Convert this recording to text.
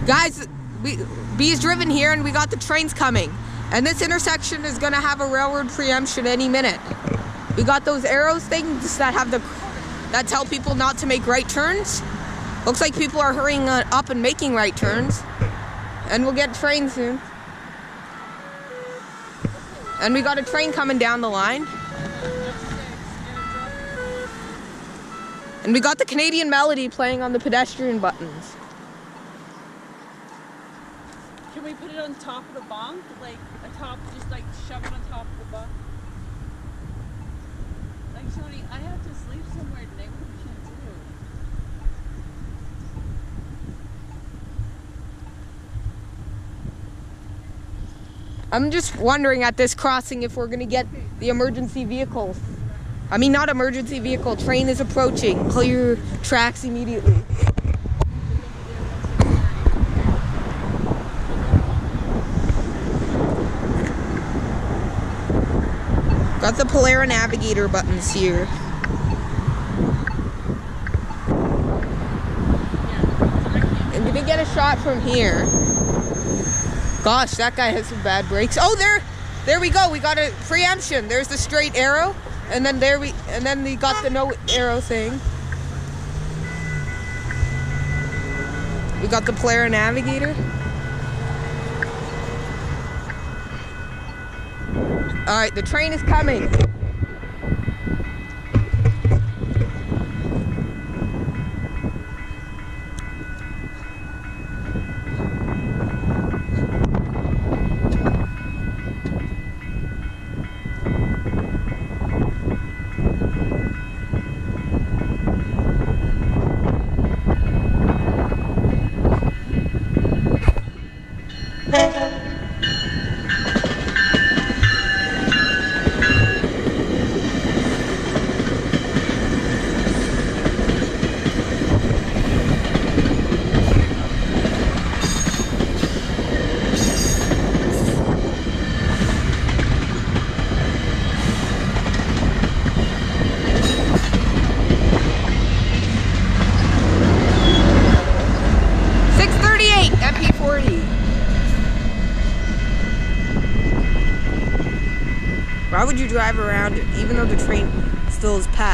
Guys, B's driven here and we got the trains coming. And this intersection is gonna have a railroad preemption any minute. We got those arrows things that tell people not to make right turns. Looks like people are hurrying up and making right turns. And we'll get trains soon. And we got a train coming down the line. And we got the Canadian melody playing on the pedestrian buttons. Can we put it on top of the bunk? Like, just like shove it on top of the bunk? Like, Shoni, I have to sleep somewhere today. What we can't do? I'm just wondering at this crossing if we're gonna get the emergency vehicles. I mean, not emergency vehicle, train is approaching. Clear tracks immediately. Got the Polara Navigator buttons here. I'm gonna get a shot from here. Gosh, that guy has some bad brakes. Oh, there we go. We got a preemption. There's the straight arrow, and then we got the no arrow thing. We got the Polara Navigator. All right, the train is coming. Why would you drive around even though the train still is passed?